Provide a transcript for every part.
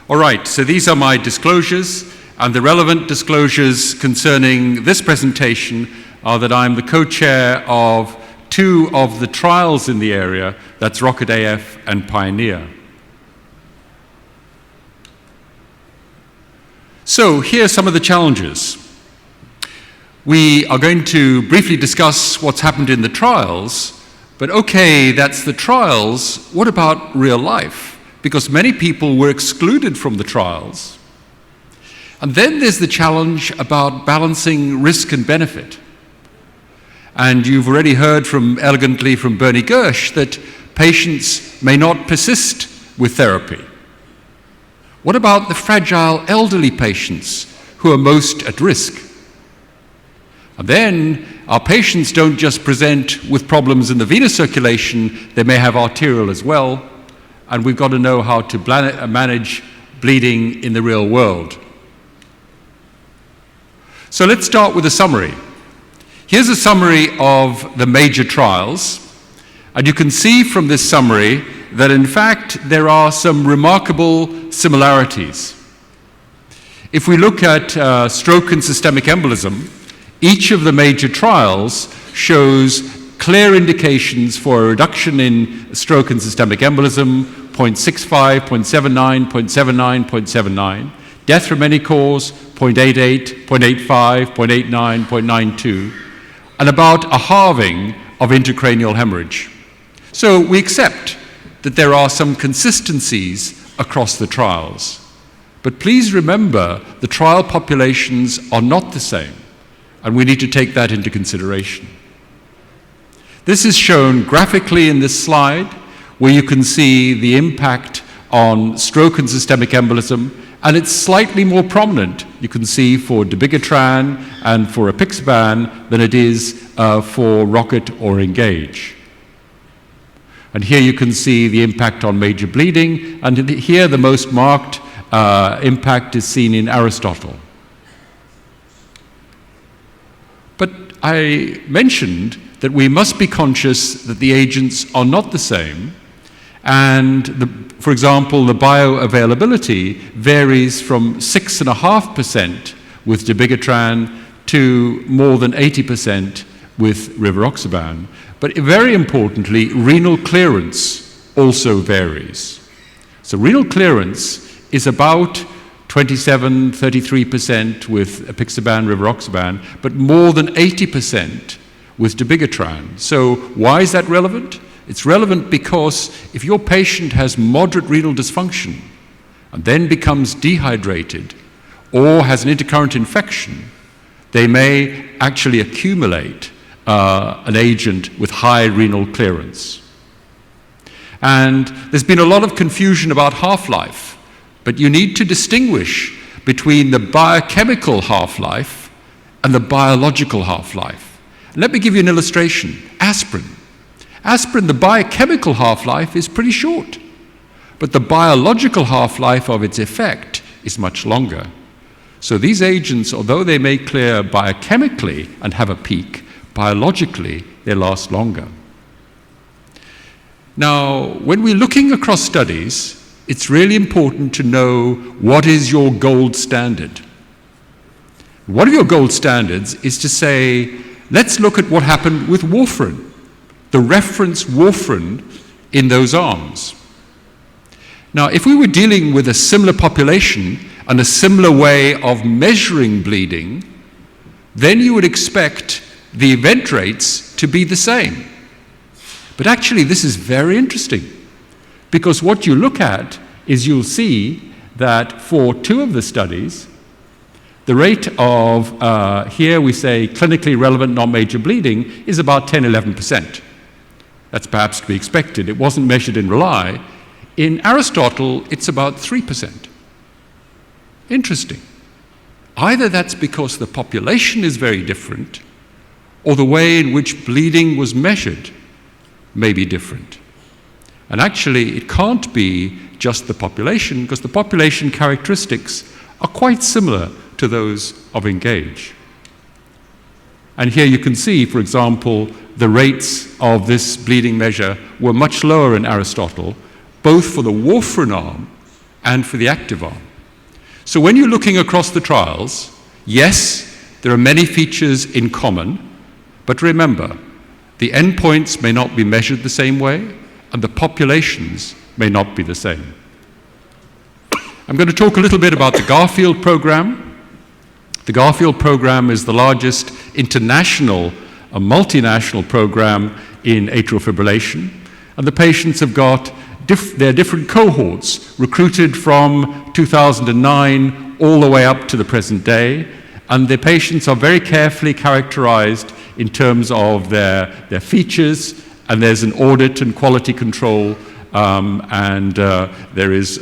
All right, so these are my disclosures, and the relevant disclosures concerning this presentation are that I'm the co-chair of two of the trials in the area, that's Rocket AF and Pioneer. So here are some of the challenges. We are going to briefly discuss what's happened in the trials, but okay, that's the trials. What about real life? Because many people were excluded from the trials. And then there's the challenge about balancing risk and benefit. And you've already heard elegantly from Bernie Gersh that patients may not persist with therapy. What about the fragile elderly patients who are most at risk? And then our patients don't just present with problems in the venous circulation, they may have arterial as well, and we've got to know how to manage bleeding in the real world. So let's start with a summary. Here's a summary of the major trials, and you can see from this summary that in fact there are some remarkable similarities. If we look at stroke and systemic embolism, each of the major trials shows clear indications for a reduction in stroke and systemic embolism, 0.65, 0.79, 0.79, 0.79. Death from any cause, 0.88, 0.85, 0.89, 0.92, and about a halving of intracranial hemorrhage. So we accept that there are some consistencies across the trials. But please remember, the trial populations are not the same, and we need to take that into consideration. This is shown graphically in this slide, where you can see the impact on stroke and systemic embolism, and it's slightly more prominent, you can see, for dabigatran and for apixaban than it is for Rocket or Engage. And here you can see the impact on major bleeding, and here the most marked impact is seen in Aristotle. But I mentioned that we must be conscious that the agents are not the same, and for example, the bioavailability varies from 6.5% with dabigatran to more than 80% with rivaroxaban. But very importantly, renal clearance also varies. So renal clearance is about 27-33% with apixaban, rivaroxaban, but more than 80% with dabigatran. So why is that relevant? It's relevant because if your patient has moderate renal dysfunction and then becomes dehydrated or has an intercurrent infection, they may actually accumulate an agent with high renal clearance. And there's been a lot of confusion about half-life, but you need to distinguish between the biochemical half-life and the biological half-life. Let me give you an illustration. Aspirin. Aspirin, the biochemical half-life is pretty short, but the biological half-life of its effect is much longer. So these agents, although they may clear biochemically and have a peak, biologically they last longer. Now, when we're looking across studies, it's really important to know what is your gold standard. One of your gold standards is to say, let's look at what happened with warfarin, the reference warfarin in those arms. Now, if we were dealing with a similar population and a similar way of measuring bleeding, then you would expect the event rates to be the same. But actually, this is very interesting, because what you look at is you'll see that for two of the studies, the rate of, here we say, clinically relevant non-major bleeding is about 10-11%. That's perhaps to be expected. It wasn't measured in RELY. In Aristotle, it's about 3%. Interesting. Either that's because the population is very different, or the way in which bleeding was measured may be different. And actually, it can't be just the population, because the population characteristics are quite similar to those of Engage. And here you can see, for example, the rates of this bleeding measure were much lower in Aristotle, both for the warfarin arm and for the active arm. So when you're looking across the trials, yes, there are many features in common, but remember, the endpoints may not be measured the same way, and the populations may not be the same. I'm going to talk a little bit about the Garfield program. The Garfield program is the largest international, a multinational program in atrial fibrillation, and the patients have got their different cohorts recruited from 2009 all the way up to the present day, and the patients are very carefully characterized in terms of their features, and there's an audit and quality control, and there is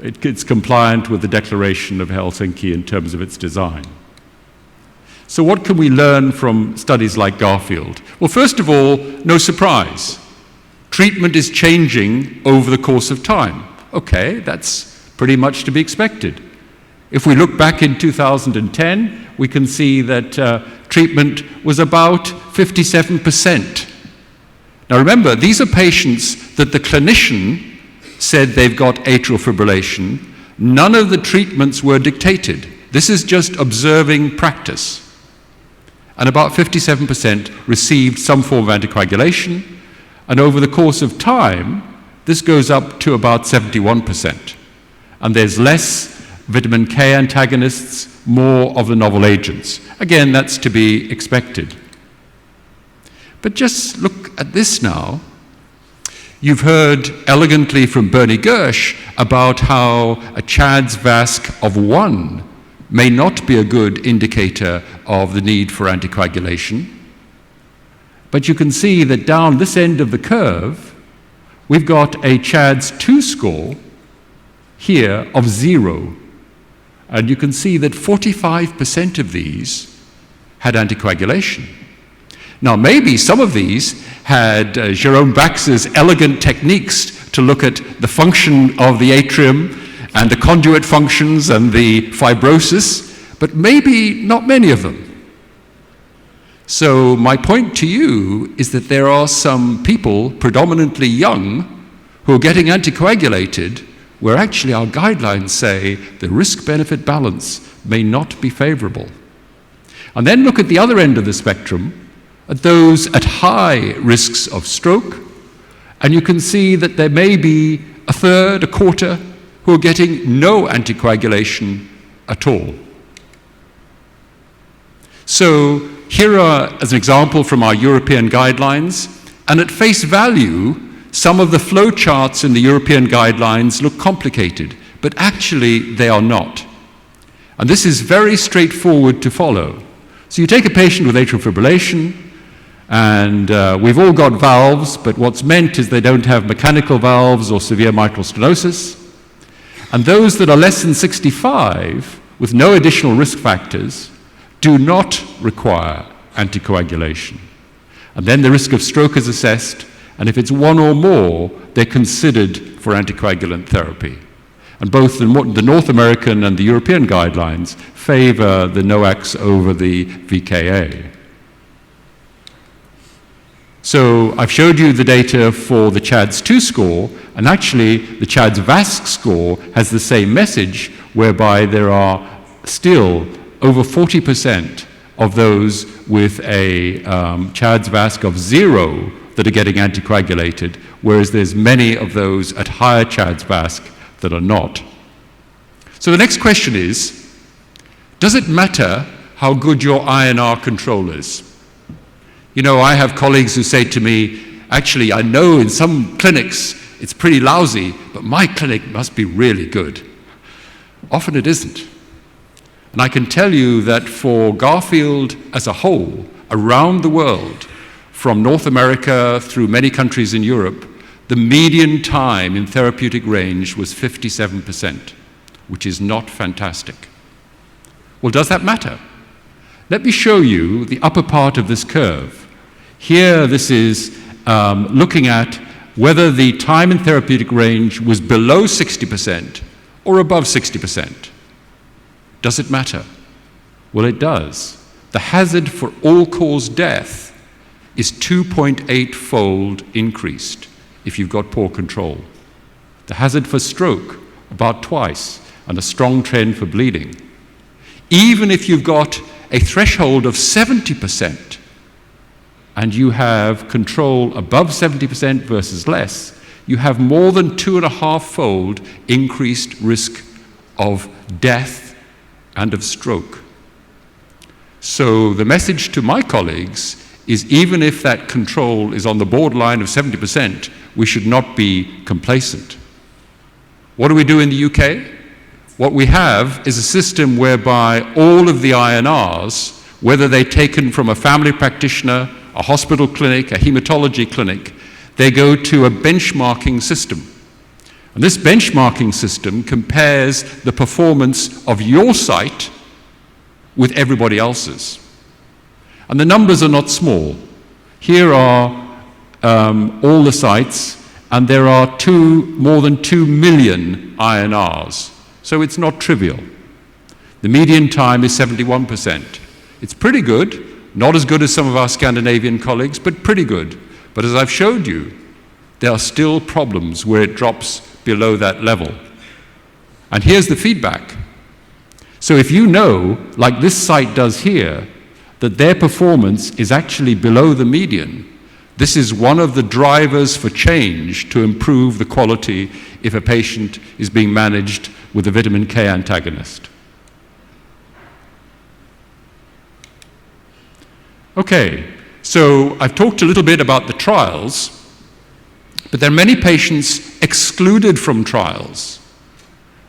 it's compliant with the Declaration of Helsinki in terms of its design. So what can we learn from studies like Garfield? Well, first of all, no surprise. Treatment is changing over the course of time. Okay, that's pretty much to be expected. If we look back in 2010, we can see that treatment was about 57%. Now remember, these are patients that the clinician said they've got atrial fibrillation. None of the treatments were dictated. This is just observing practice. And about 57% received some form of anticoagulation, and over the course of time, this goes up to about 71%. And there's less vitamin K antagonists, more of the novel agents. Again, that's to be expected. But just look at this now. You've heard elegantly from Bernie Gersh about how a CHADS VASc of 1 may not be a good indicator of the need for anticoagulation. But you can see that down this end of the curve, we've got a CHADS 2 score here of 0. And you can see that 45% of these had anticoagulation. Now, maybe some of these had Jerome Bax's elegant techniques to look at the function of the atrium and the conduit functions and the fibrosis, but maybe not many of them. So my point to you is that there are some people, predominantly young, who are getting anticoagulated, where actually our guidelines say the risk-benefit balance may not be favorable. And then look at the other end of the spectrum, at those at high risks of stroke, and you can see that there may be a third, a quarter, who are getting no anticoagulation at all. So here are, as an example from our European guidelines, and at face value, some of the flow charts in the European guidelines look complicated, but actually they are not. And this is very straightforward to follow. So you take a patient with atrial fibrillation, and we've all got valves, but what's meant is they don't have mechanical valves or severe mitral stenosis. And those that are less than 65, with no additional risk factors, do not require anticoagulation. And then the risk of stroke is assessed, and if it's 1 or more, they're considered for anticoagulant therapy. And both the North American and the European guidelines favor the NOACs over the VKA. So I've showed you the data for the CHADS 2 score, and actually the CHADS VASc score has the same message, whereby there are still over 40% of those with a CHADS VASc of 0 that are getting anticoagulated, whereas there's many of those at higher CHADS VASc that are not. So the next question is, does it matter how good your INR control is? You know, I have colleagues who say to me, actually, I know in some clinics it's pretty lousy, but my clinic must be really good. Often it isn't. And I can tell you that for Garfield as a whole, around the world, from North America through many countries in Europe, the median time in therapeutic range was 57%, which is not fantastic. Well, does that matter? Let me show you the upper part of this curve. Here, this is looking at whether the time in therapeutic range was below 60% or above 60%. Does it matter? Well, it does. The hazard for all-cause death is 2.8-fold increased if you've got poor control. The hazard for stroke about twice, and a strong trend for bleeding. Even if you've got a threshold of 70% and you have control above 70% versus less, you have more than 2.5-fold increased risk of death and of stroke. So the message to my colleagues is, even if that control is on the borderline of 70%, we should not be complacent. What do we do in the UK? What we have is a system whereby all of the INRs, whether they're taken from a family practitioner, a hospital clinic, a hematology clinic, they go to a benchmarking system. And this benchmarking system compares the performance of your site with everybody else's. And the numbers are not small. Here are all the sites, and there are more than 2 million INRs. So it's not trivial. The median time is 71%. It's pretty good, not as good as some of our Scandinavian colleagues, but pretty good. But as I've showed you, there are still problems where it drops below that level. And here's the feedback. So if you know, like this site does here, that their performance is actually below the median, this is one of the drivers for change to improve the quality if a patient is being managed with a vitamin K antagonist. Okay, so I've talked a little bit about the trials, but there are many patients excluded from trials.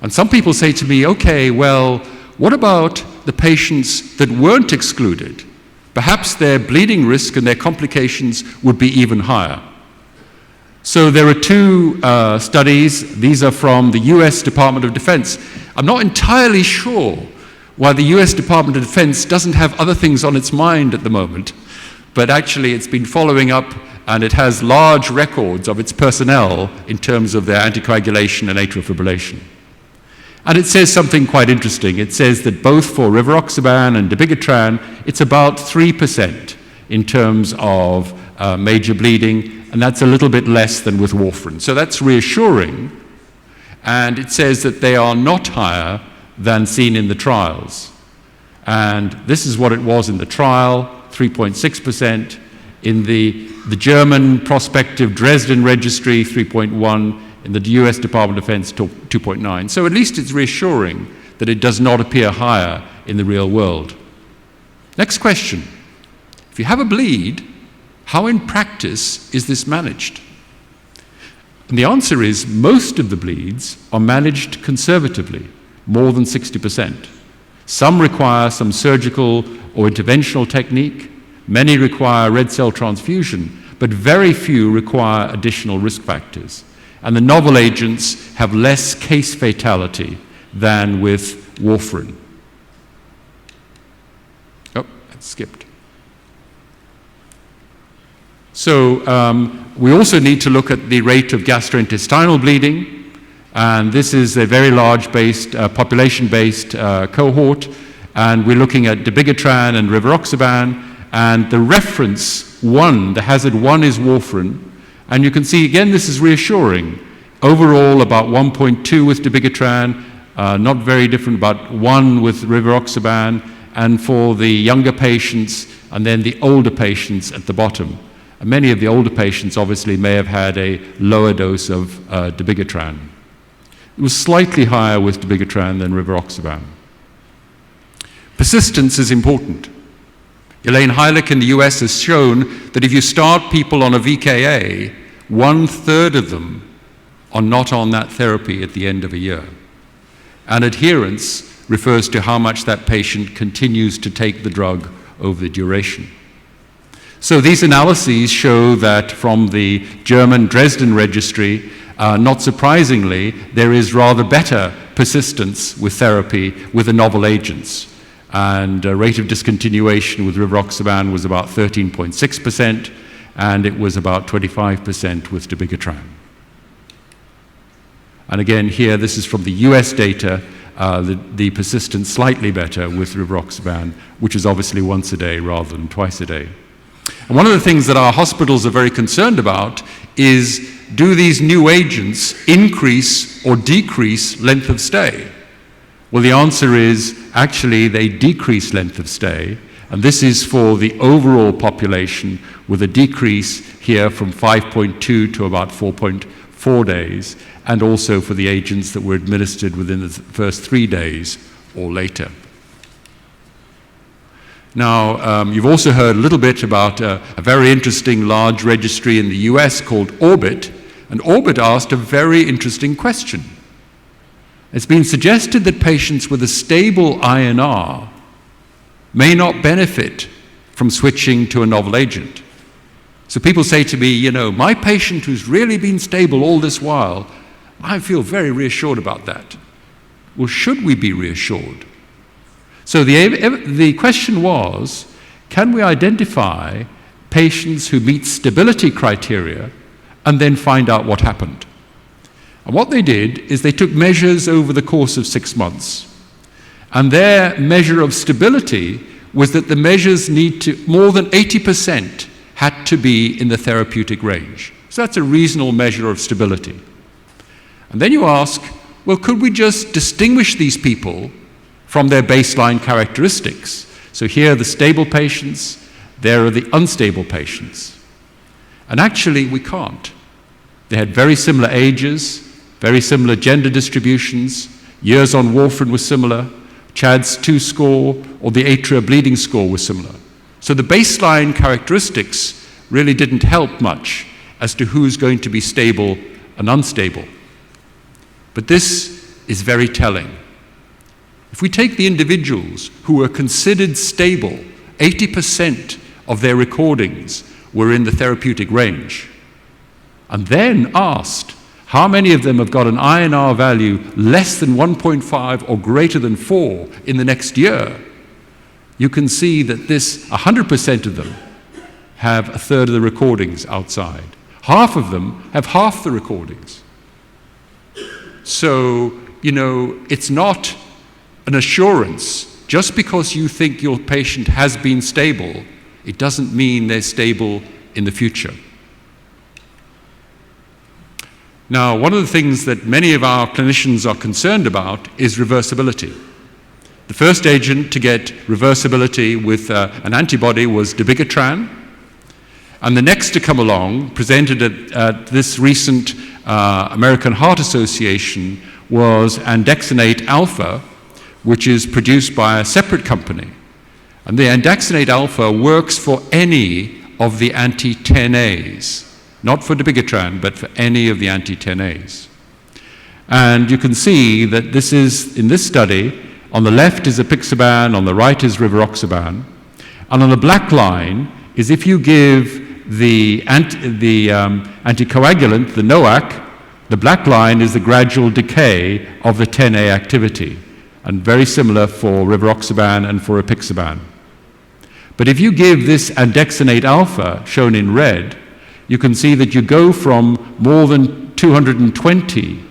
And some people say to me, okay, well, what about the patients that weren't excluded? Perhaps their bleeding risk and their complications would be even higher. So there are two studies. These are from the US Department of Defense. I'm not entirely sure why the US Department of Defense doesn't have other things on its mind at the moment, but actually it's been following up, and it has large records of its personnel in terms of their anticoagulation and atrial fibrillation. And it says something quite interesting. It says that both for rivaroxaban and dabigatran, it's about 3% in terms of major bleeding, and that's a little bit less than with warfarin. So that's reassuring, and it says that they are not higher than seen in the trials. And this is what it was in the trial, 3.6%. In the German prospective Dresden registry, 3.1%. In the US Department of Defense, 2.9%. So at least it's reassuring that it does not appear higher in the real world. Next question. If you have a bleed, how in practice is this managed? And the answer is most of the bleeds are managed conservatively, more than 60%. Some require some surgical or interventional technique. Many require red cell transfusion, but very few require additional risk factors. And the novel agents have less case fatality than with warfarin. Oh, that skipped. So we also need to look at the rate of gastrointestinal bleeding, and this is a very large population-based cohort, and we're looking at dabigatran and rivaroxaban, and the reference one, the hazard one, is warfarin. And you can see, again, this is reassuring. Overall, about 1.2 with dabigatran, not very different, about 1 with rivaroxaban, and for the younger patients, and then the older patients at the bottom. And many of the older patients obviously may have had a lower dose of dabigatran. It was slightly higher with dabigatran than rivaroxaban. Persistence is important. Elaine Heilich in the US has shown that if you start people on a VKA, 1/3 of them are not on that therapy at the end of a year. And adherence refers to how much that patient continues to take the drug over the duration. So these analyses show that from the German Dresden registry, not surprisingly, there is rather better persistence with therapy with the novel agents. And rate of discontinuation with rivaroxaban was about 13.6%, and it was about 25% with dabigatran. And again, here, this is from the US data, the persistence slightly better with rivaroxaban, which is obviously once a day rather than twice a day. And one of the things that our hospitals are very concerned about is do these new agents increase or decrease length of stay? Well, the answer is actually they decrease length of stay, and this is for the overall population with a decrease here from 5.2 to about 4.4 days, and also for the agents that were administered within the first 3 days or later. Now, you've also heard a little bit about a very interesting large registry in the US called Orbit, and Orbit asked a very interesting question. It's been suggested that patients with a stable INR may not benefit from switching to a novel agent. So people say to me, you know, my patient who's really been stable all this while, I feel very reassured about that. Well, should we be reassured? So the question was, can we identify patients who meet stability criteria and then find out what happened? And what they did is they took measures over the course of 6 months. And their measure of stability was that the measures need to, more than 80% had to be in the therapeutic range. So that's a reasonable measure of stability. And then you ask, well, could we just distinguish these people from their baseline characteristics? So here are the stable patients, there are the unstable patients. And actually, we can't. They had very similar ages, very similar gender distributions, years on warfarin was similar, CHADS-2 score or the atria bleeding score was similar. So the baseline characteristics really didn't help much as to who's going to be stable and unstable. But this is very telling. If we take the individuals who were considered stable, 80% of their recordings were in the therapeutic range, and then asked how many of them have got an INR value less than 1.5 or greater than 4 in the next year, you can see that this 100% of them have a third of the recordings outside. Half of them have half the recordings. So, you know, it's not an assurance. Just because you think your patient has been stable, it doesn't mean they're stable in the future. Now, one of the things that many of our clinicians are concerned about is reversibility. The first agent to get reversibility with an antibody was dabigatran, and the next to come along, presented at this recent American Heart Association, was andexanate alpha, which is produced by a separate company. And the andexanate alpha works for any of the anti-10As, not for dabigatran, but for any of the anti-10As. And you can see that this is, in this study, on the left is apixaban, on the right is rivaroxaban, and on the black line is if you give the anticoagulant, the NOAC, the black line is the gradual decay of the 10A activity, and very similar for rivaroxaban and for apixaban. But if you give this andexanate alpha, shown in red, you can see that you go from more than 220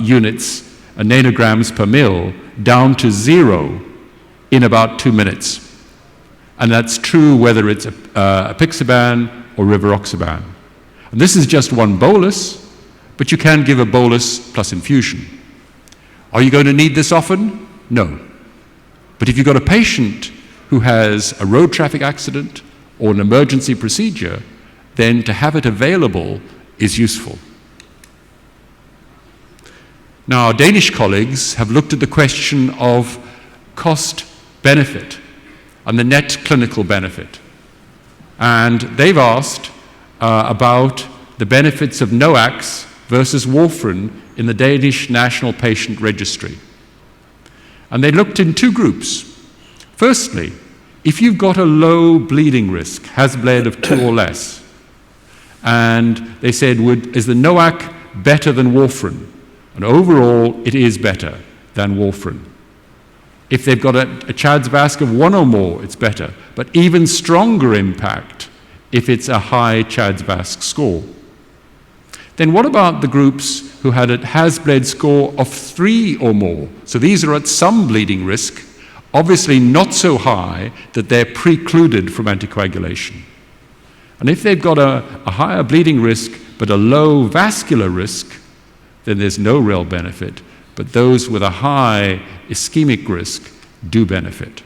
units, nanograms per mil, down to 0 in about 2 minutes. And that's true whether it's apixaban or rivaroxaban. And this is just one bolus, but you can give a bolus plus infusion. Are you going to need this often? No. But if you've got a patient who has a road traffic accident or an emergency procedure, then to have it available is useful. Now, our Danish colleagues have looked at the question of cost-benefit and the net clinical benefit. And they've asked about the benefits of NOACs versus warfarin in the Danish National Patient Registry. And they looked in 2 groups. Firstly, if you've got a low bleeding risk, has bled of 2 or less, and they said, is the NOAC better than warfarin? And overall, it is better than warfarin. If they've got a CHADS-VASc of 1 or more, it's better, but even stronger impact if it's a high CHADS-VASc score. Then what about the groups who had a has-bled score of 3 or more? So these are at some bleeding risk, obviously not so high that they're precluded from anticoagulation. And if they've got a higher bleeding risk but a low vascular risk, then there's no real benefit. But those with a high ischemic risk do benefit.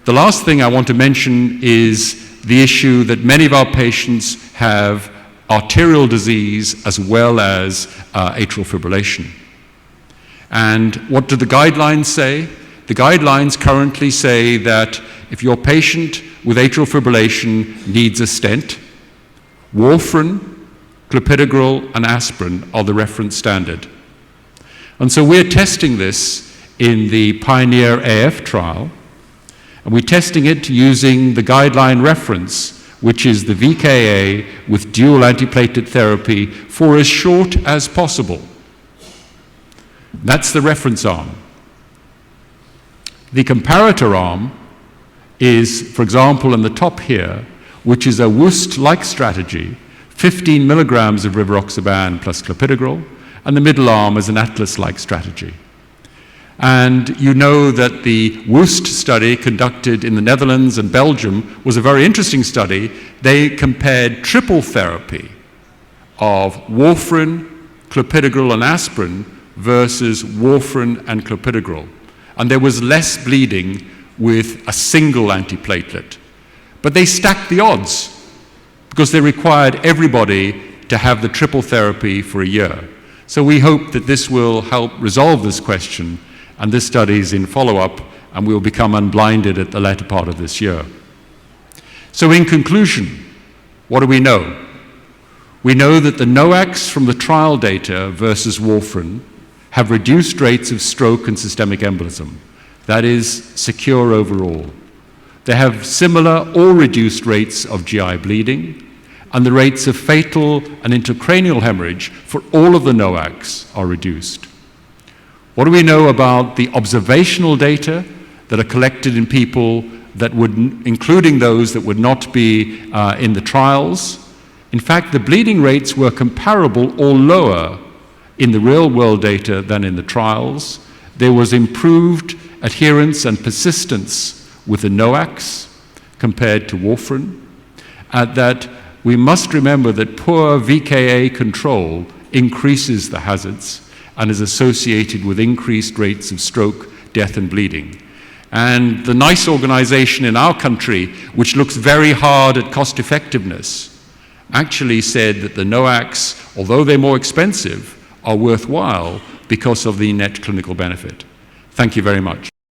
The last thing I want to mention is the issue that many of our patients have arterial disease as well as atrial fibrillation. And what do the guidelines say? The guidelines currently say that if your patient with atrial fibrillation needs a stent, warfarin, clopidogrel, and aspirin are the reference standard. And so we're testing this in the PIONEER AF trial, and we're testing it using the guideline reference, which is the VKA with dual antiplatelet therapy for as short as possible. That's the reference arm. The comparator arm is, for example, in the top here, which is a Wust-like strategy, 15 milligrams of rivaroxaban plus clopidogrel, and the middle arm is an Atlas-like strategy. And you know that the Wust study conducted in the Netherlands and Belgium was a very interesting study. They compared triple therapy of warfarin, clopidogrel, and aspirin versus warfarin and clopidogrel. And there was less bleeding with a single antiplatelet. But they stacked the odds because they required everybody to have the triple therapy for a year. So we hope that this will help resolve this question, and this study is in follow-up, and we will become unblinded at the latter part of this year. So in conclusion, what do we know? We know that the NOACs from the trial data versus warfarin have reduced rates of stroke and systemic embolism. That is secure overall. They have similar or reduced rates of GI bleeding, and the rates of fatal and intracranial hemorrhage for all of the NOACs are reduced. What do we know about the observational data that are collected in people that would, including those that would not be in the trials? In fact, the bleeding rates were comparable or lower in the real-world data than in the trials. There was improved adherence and persistence with the NOACs compared to warfarin. That we must remember that poor VKA control increases the hazards and is associated with increased rates of stroke, death, and bleeding. And the NICE organization in our country, which looks very hard at cost effectiveness, actually said that the NOACs, although they're more expensive, are worthwhile because of the net clinical benefit. Thank you very much.